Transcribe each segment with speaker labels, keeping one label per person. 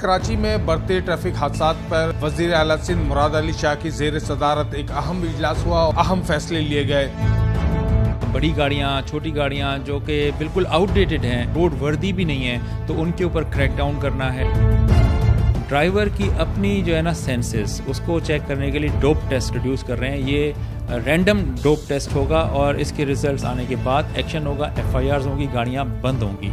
Speaker 1: कराची में बढ़ते ट्रैफिक हादसात पर वजीर आला सिंध मुराद अली शाह की ज़ेर सदारत एक अहम इजलास हुआ और अहम फैसले लिए गए।
Speaker 2: बड़ी गाड़ियाँ, छोटी गाड़ियाँ जो कि बिल्कुल आउटडेटेड हैं, रोड वर्दी भी नहीं है, तो उनके ऊपर क्रैकडाउन करना है। ड्राइवर की अपनी जो है ना सेंसेस, उसको चेक करने के लिए डोप टेस्ट रिड्यूस कर रहे हैं। ये रैंडम डोप टेस्ट होगा और इसके रिजल्ट्स आने के बाद एक्शन होगा, FIRs होंगी, गाड़ियाँ बंद होंगी।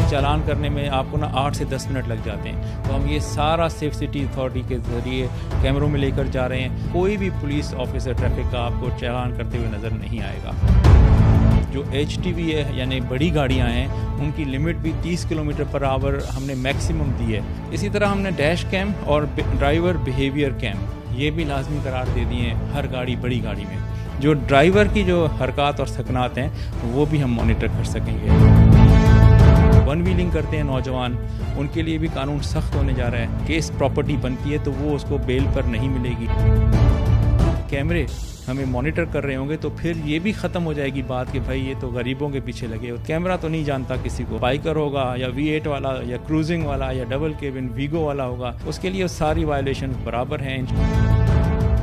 Speaker 2: चालान करने में आपको ना 8 से 10 मिनट लग जाते हैं। तो हम ये सारा सेफ सिटी अथॉरिटी के ज़रिए कैमरों में लेकर जा रहे हैं। कोई भी पुलिस ऑफिसर ट्रैफिक का आपको चालान करते हुए नज़र नहीं आएगा। जो HTV है यानी बड़ी गाड़ियां हैं, उनकी लिमिट भी 30 किलोमीटर पर आवर हमने मैक्सिमम दी है। इसी तरह हमने डैश कैम और ड्राइवर बिहेवियर कैम ये भी लाजमी करार दे दिए हैं हर गाड़ी, बड़ी गाड़ी में। जो ड्राइवर की जो हरकत और सकनात हैं वो भी हम मॉनिटर कर सकेंगे। वन व्हीलिंग करते हैं नौजवान, उनके लिए भी कानून सख्त होने जा रहा है। केस प्रॉपर्टी बनती है तो वो उसको बेल पर नहीं मिलेगी। कैमरे हमें मॉनिटर कर रहे होंगे तो फिर ये भी ख़त्म हो जाएगी बात कि भाई ये तो गरीबों के पीछे लगे हो। कैमरा तो नहीं जानता किसी को, बाइकर होगा या V8 वाला या क्रूजिंग वाला या डबल केबिन वीगो वाला होगा, उसके लिए सारी वायलेशन बराबर हैं।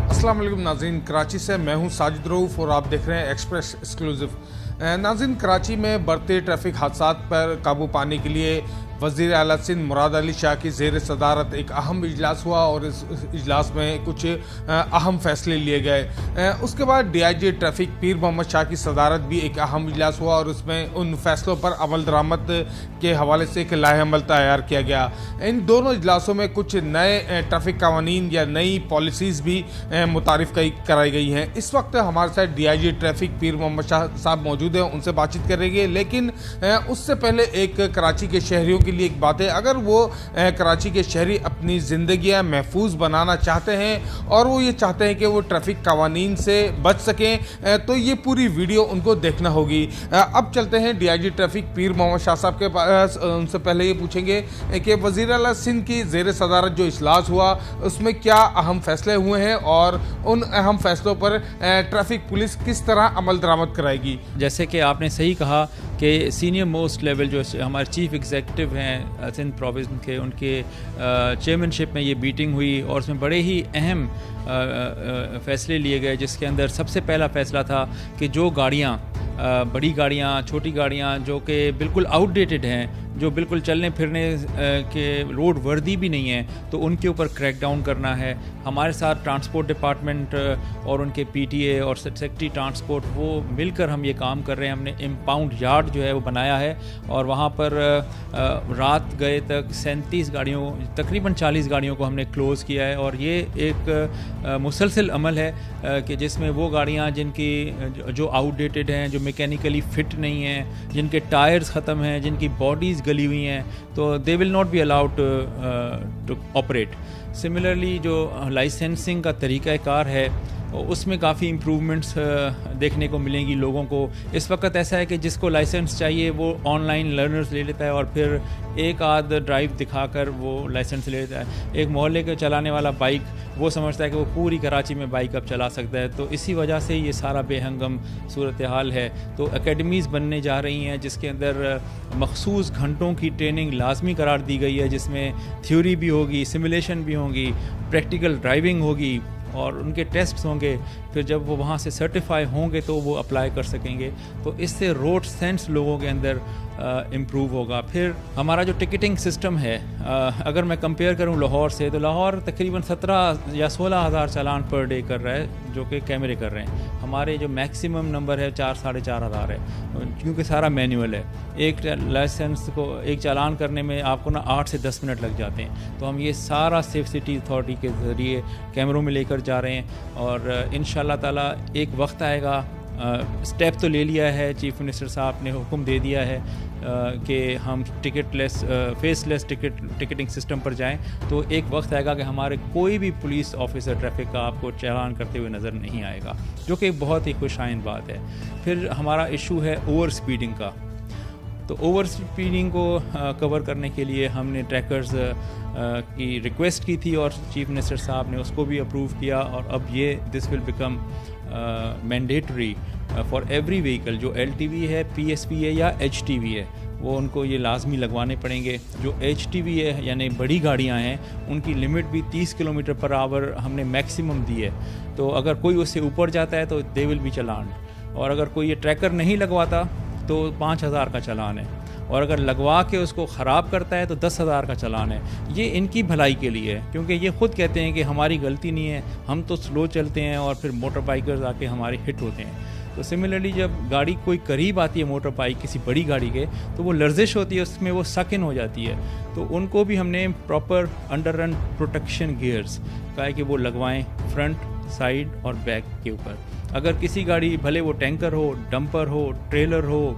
Speaker 1: अस्सलाम वालेकुम नाज़रीन, कराची से मैं हूं साजिद रऊफ और आप देख रहे हैं एक्सप्रेस एक्सक्लूसिव। नाज़रीन, कराची में बढ़ते ट्रैफिक हादसात पर काबू पाने के लिए वज़ीर आला सिंध मुराद अली शाह की ज़ेर सदारत एक अहम इजलास हुआ और इस इजलास में कुछ अहम फैसले लिए गए। उसके बाद DIG ट्रैफिक पीर मोहम्मद शाह की सदारत भी एक अहम इजलास हुआ और उसमें उन फैसलों पर अमल दरामद के हवाले से एक लाहे अमल तैयार किया गया। इन दोनों इजलासों में कुछ नए ट्रैफिक कवानीन या नई पॉलिसीज़ भी मुतारिफ कराई गई हैं। इस वक्त हमारे साथ DIG ट्रैफिक पीर मोहम्मद शाह साहब मौजूद हैं, उनसे बातचीत करेंगे। लेकिन उससे पहले एक कराची के शहरियों के लिए एक बात है, अगर वो कराची के शहरी अपनी ज़िंदगियां महफूज बनाना चाहते हैं और वो ये चाहते हैं कि वो ट्रैफिक कवानीन से बच सकें, तो ये पूरी वीडियो उनको देखना होगी। अब चलते हैं DIG ट्रैफिक पीर मोहम्मद शाह साहब के पास। उनसे पहले ये पूछेंगे कि वज़ीर आला सिंध की ज़ेर सदारत जो इजलास हुआ उसमें क्या अहम फैसले हुए हैं और उन अहम फैसलों पर ट्रैफिक पुलिस किस तरह अमल दरामद कराएगी।
Speaker 2: जैसे कि आपने सही कहा कि सीनियर मोस्ट लेवल जो हमारे चीफ एग्जीक्यूटिव हैं सिंध प्रोविंस के, उनके चेयरमैनशिप में ये मीटिंग हुई और उसमें बड़े ही अहम फ़ैसले लिए गए, जिसके अंदर सबसे पहला फ़ैसला था कि जो गाड़ियाँ, बड़ी गाड़ियाँ, छोटी गाड़ियाँ जो कि बिल्कुल आउटडेटेड हैं, जो बिल्कुल चलने फिरने के रोड वर्दी भी नहीं है, तो उनके ऊपर क्रैकडाउन करना है। हमारे साथ ट्रांसपोर्ट डिपार्टमेंट और उनके PTA और सेक्रेटरी ट्रांसपोर्ट वो मिलकर हम ये काम कर रहे हैं। हमने इम्पाउंड यार्ड जो है वो बनाया है और वहाँ पर रात गए तक 37 गाड़ियों, तकरीबन 40 गाड़ियों को हमने क्लोज़ किया है। और ये एक मुसलसल अमल है कि जिसमें वो गाड़ियाँ जिनकी जो आउटडेटेड हैं, जो मैकेनिकली फ़िट नहीं हैं, जिनके टायर्स ख़त्म हैं, जिनकी बॉडीज़ गली हुई हैं, तो they will not be allowed to operate. Similarly जो लाइसेंसिंग का तरीक़ाकार है उसमें काफ़ी इम्प्रूवमेंट्स देखने को मिलेंगी लोगों को। इस वक्त ऐसा है कि जिसको लाइसेंस चाहिए वो ऑनलाइन लर्नर्स ले लेता है और फिर एक आध ड्राइव दिखाकर वो लाइसेंस ले लेता है। एक मोहल्ले के चलाने वाला बाइक वो समझता है कि वो पूरी कराची में बाइक अब चला सकता है। तो इसी वजह से ये सारा बेहंगम सूरत हाल है। तो एकेडमीज़ बनने जा रही हैं जिसके अंदर मखसूस घंटों की ट्रेनिंग लाजमी करार दी गई है, जिसमें थ्योरी भी होगी, सिमुलेशन भी होगी, प्रैक्टिकल ड्राइविंग होगी और उनके टेस्ट्स होंगे। फिर जब वो वहाँ से सर्टिफाई होंगे तो वो अप्लाई कर सकेंगे। तो इससे रोड सेंस लोगों के अंदर इम्प्रूव होगा। फिर हमारा जो टिकटिंग सिस्टम है, अगर मैं कंपेयर करूँ लाहौर से, तो लाहौर तकरीबन 17 या 16 हज़ार चालान पर डे कर रहा है जो कि कैमरे कर रहे हैं। हमारे जो मैक्सिमम नंबर है 4 साढ़े 4 हज़ार है, क्योंकि सारा मैनुअल है। एक लाइसेंस को एक चालान करने में आपको ना 8 से 10 मिनट लग जाते हैं। तो हम ये सारा सेफ सिटी अथॉरिटी के ज़रिए कैमरों में लेकर जा रहे हैं और इंशाअल्लाह ताला एक वक्त आएगा, स्टेप तो ले लिया है, चीफ मिनिस्टर साहब ने हुक्म दे दिया है कि हम फेसलेस टिकटिंग सिस्टम पर जाएं। तो एक वक्त आएगा कि हमारे कोई भी पुलिस ऑफिसर ट्रैफिक का आपको चालान करते हुए नज़र नहीं आएगा, जो कि बहुत ही खुशाइन बात है। फिर हमारा इशू है ओवर स्पीडिंग का। तो ओवर स्पीडिंग को कवर करने के लिए हमने ट्रैकर्स की रिक्वेस्ट की थी और चीफ मिनिस्टर साहब ने उसको भी अप्रूव किया और अब ये this will become mandatory for every vehicle, जो LTV है, PSV है या HTV है। वो उनको ये लाजमी लगवाने पड़ेंगे। जो HTV है यानी बड़ी गाड़ियाँ हैं उनकी लिमिट भी 30 किलोमीटर पर आवर हमने मैक्सिमम दी है, तो अगर कोई उससे ऊपर जाता है तो दे विल बी चालान। और अगर कोई ये ट्रैकर नहीं लगवाता तो 5,000 का चालान है, और अगर लगवा के उसको ख़राब करता है तो 10,000 का चालान है। ये इनकी भलाई के लिए है, क्योंकि ये ख़ुद कहते हैं कि हमारी गलती नहीं है, हम तो स्लो चलते हैं और फिर मोटर बाइकर्स आके हमारे हिट होते हैं। तो सिमिलरली जब गाड़ी कोई करीब आती है मोटर बाइक किसी बड़ी गाड़ी के, तो वो लर्जिश होती है, उसमें वो सक इन हो जाती है। तो उनको भी हमने proper under run protection gears कहा है कि वो लगवाएं फ्रंट, साइड और बैक के ऊपर। अगर किसी गाड़ी भले वो टैंकर हो, डंपर हो, ट्रेलर हो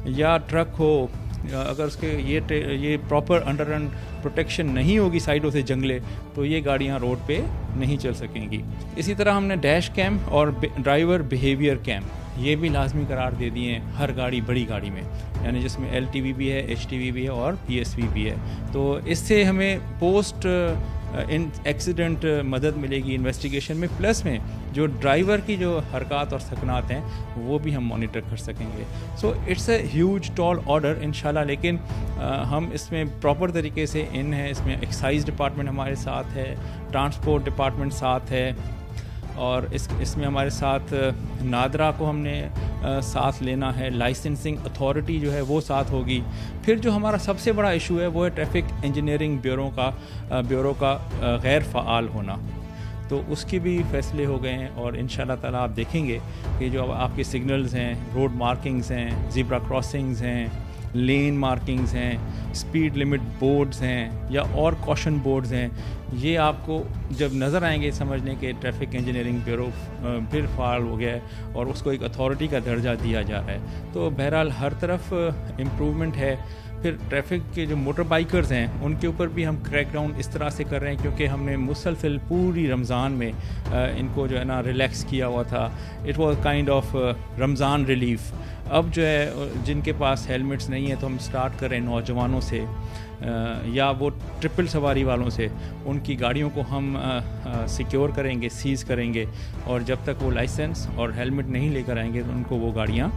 Speaker 2: या ट्रक हो, अगर उसके ये प्रॉपर अंडर रन प्रोटेक्शन नहीं होगी साइडों से जंगले, तो ये गाड़ियाँ रोड पे नहीं चल सकेंगी। इसी तरह हमने डैश कैम और ड्राइवर बिहेवियर कैम ये भी लाजमी करार दे दिए हैं हर गाड़ी, बड़ी गाड़ी में, यानी जिसमें LTV भी है, HTV भी है और PSV भी है। तो इससे हमें पोस्ट इन एक्सीडेंट मदद मिलेगी इन्वेस्टिगेशन में, प्लस में जो ड्राइवर की जो हरकत और सकनात हैं वो भी हम मॉनिटर कर सकेंगे। So it's a huge tall order इंशाल्लाह, लेकिन हम इसमें प्रॉपर तरीके से इन है। इसमें एक्साइज डिपार्टमेंट हमारे साथ है, ट्रांसपोर्ट डिपार्टमेंट साथ है, और इसमें हमारे साथ नादरा को हमने साथ लेना है, लाइसेंसिंग अथॉरिटी जो है वो साथ होगी। फिर जो हमारा सबसे बड़ा इशू है वो है ट्रैफिक इंजीनियरिंग ब्यूरो का गैर फ़ाल होना, तो उसके भी फैसले हो गए हैं। और इंशाल्लाह ताला आप देखेंगे कि जो आपके सिग्नल्स हैं, रोड मार्किंग्स हैं, ज़ीब्रा क्रॉसिंग्स हैं, लेन मार्किंग्स हैं, स्पीड लिमिट बोर्ड्स हैं या और कॉशन बोर्ड्स हैं, ये आपको जब नज़र आएंगे समझने के ट्रैफिक इंजीनियरिंग ब्यूरो फिर फाल हो गया है और उसको एक अथॉरिटी का दर्जा दिया जा रहा है। तो बहरहाल हर तरफ इम्प्रूवमेंट है। फिर ट्रैफिक के जो मोटर बाइकर्स हैं उनके ऊपर भी हम क्रैकडाउन इस तरह से कर रहे हैं, क्योंकि हमने मुसलसल पूरी रमज़ान में इनको जो है ना रिलैक्स किया हुआ था। It was kind of Ramzan relief. अब जो है जिनके पास हेलमेट्स नहीं है तो हम स्टार्ट कर रहे हैं नौजवानों से या वो ट्रिपल सवारी वालों से, उनकी गाड़ियों को हम सिक्योर करेंगे, सीज़ करेंगे, और जब तक वो लाइसेंस और हेलमेट नहीं लेकर आएंगे तो उनको वो गाड़ियाँ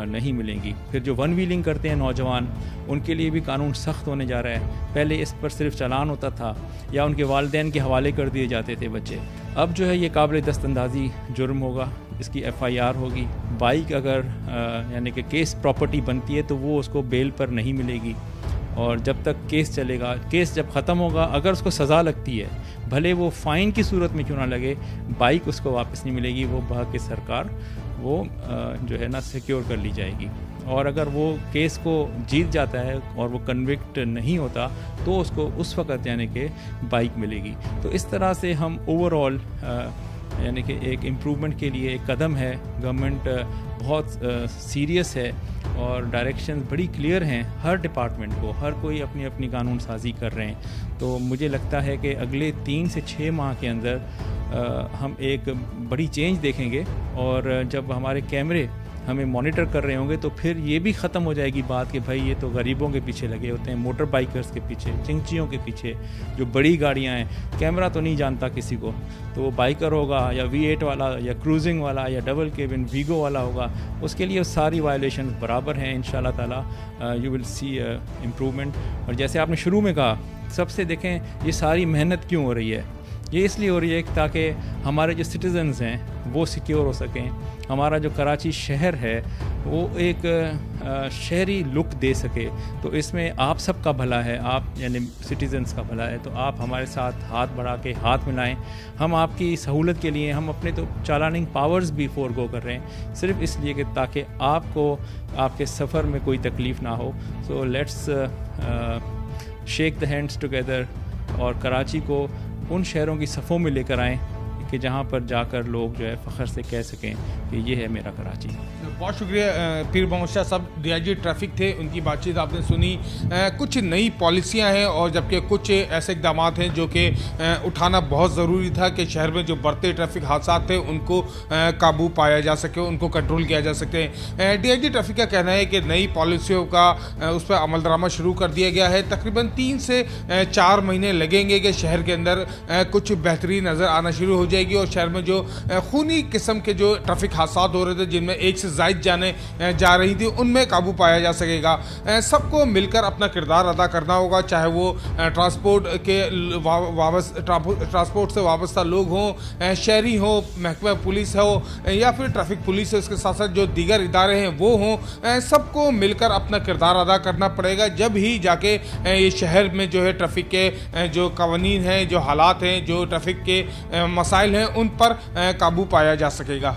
Speaker 2: नहीं मिलेंगी। फिर जो वन व्हीलिंग करते हैं नौजवान, उनके लिए भी कानून सख्त होने जा रहा है। पहले इस पर सिर्फ चालान होता था या उनके वालिदैन के हवाले कर दिए जाते थे बच्चे, अब जो है ये काबिल दस्तंदाजी जुर्म होगा, इसकी FIR होगी। बाइक अगर यानी कि केस प्रॉपर्टी बनती है तो वो उसको बेल पर नहीं मिलेगी, और जब तक केस चलेगा, केस जब ख़त्म होगा, अगर उसको सज़ा लगती है, भले वो फ़ाइन की सूरत में क्यों ना लगे, बाइक उसको वापस नहीं मिलेगी, वो बहा के सरकार वो जो है ना सिक्योर कर ली जाएगी। और अगर वो केस को जीत जाता है और वो कन्विक्ट नहीं होता तो उसको उस वक़्त यानी कि बाइक मिलेगी। तो इस तरह से हम ओवरऑल यानी कि एक इम्प्रूवमेंट के लिए एक कदम है। गवर्नमेंट बहुत सीरियस है और डायरेक्शन बड़ी क्लियर हैं हर डिपार्टमेंट को, हर कोई अपनी अपनी कानून साजी कर रहे हैं। तो मुझे लगता है कि अगले 3 से 6 माह के अंदर हम एक बड़ी चेंज देखेंगे, और जब हमारे कैमरे हमें मॉनिटर कर रहे होंगे तो फिर ये भी ख़त्म हो जाएगी बात कि भाई ये तो गरीबों के पीछे लगे होते हैं, मोटर बाइकर्स के पीछे, चिंचियों के पीछे। जो बड़ी गाड़ियां हैं, कैमरा तो नहीं जानता किसी को, तो वो बाइकर होगा या V8 वाला या क्रूजिंग वाला या डबल केबिन वीगो वाला होगा, उसके लिए सारी वायलेशन बराबर हैं। इंशाल्लाह ताला यू विल सी इम्प्रूवमेंट। और जैसे आपने शुरू में कहा, सबसे देखें ये सारी मेहनत क्यों हो रही है, ये इसलिए हो रही है ताकि हमारे जो सिटीजन्स हैं वो सिक्योर हो सकें, हमारा जो कराची शहर है वो एक शहरी लुक दे सके। तो इसमें आप सबका भला है, आप यानी सिटीजन्स का भला है। तो आप हमारे साथ हाथ बढ़ा के हाथ मिलाएं। हम आपकी सहूलत के लिए हम अपने तो चालानिंग पावर्स भी फोरगो कर रहे हैं, सिर्फ इसलिए कि ताकि आपको आपके सफ़र में कोई तकलीफ़ ना हो। So let's shake the hands together और कराची को उन शहरों की सफ़ों में लेकर आएँ कि जहाँ पर जाकर लोग जो है फ़ख्र से कह सकें कि ये है मेरा कराची।
Speaker 1: बहुत शुक्रिया पीर मोहम्मद शाह साहब, DIG ट्रैफिक थे, उनकी बातचीत आपने सुनी। कुछ नई पॉलिसियाँ हैं और जबकि कुछ ऐसे इकदाम हैं जो कि उठाना बहुत ज़रूरी था कि शहर में जो बढ़ते ट्रैफिक हादसा थे उनको काबू पाया जा सके, उनको कंट्रोल किया जा सके। DIG ट्रैफिक का कहना है कि नई पॉलिसियों का उस पर अमलदरामद शुरू कर दिया गया है। तकरीबन 3 से 4 महीने लगेंगे कि शहर के अंदर कुछ बेहतरी नज़र आना शुरू हो जाएगी। जाएगी और शहर में जो खूनी किस्म के जो ट्रैफिक हादसा हो रहे थे, जिनमें एक से जायद जाने जा रही थी, उनमें काबू पाया जा सकेगा। सबको मिलकर अपना किरदार अदा करना होगा, चाहे वो ट्रांसपोर्ट से वाबस्ता लोग हों, शहरी हो, महकमा पुलिस हो या फिर ट्रैफिक पुलिस है, उसके साथ साथ जो दीगर इदारे हैं वो हों। सबको मिलकर अपना किरदार अदा करना पड़ेगा, जब ही जाके ये शहर में जो है ट्रैफिक के जो कवानीन हैं, जो हालात हैं, जो ट्रैफिक के मसाइल हैं, उन पर काबू पाया जा सकेगा।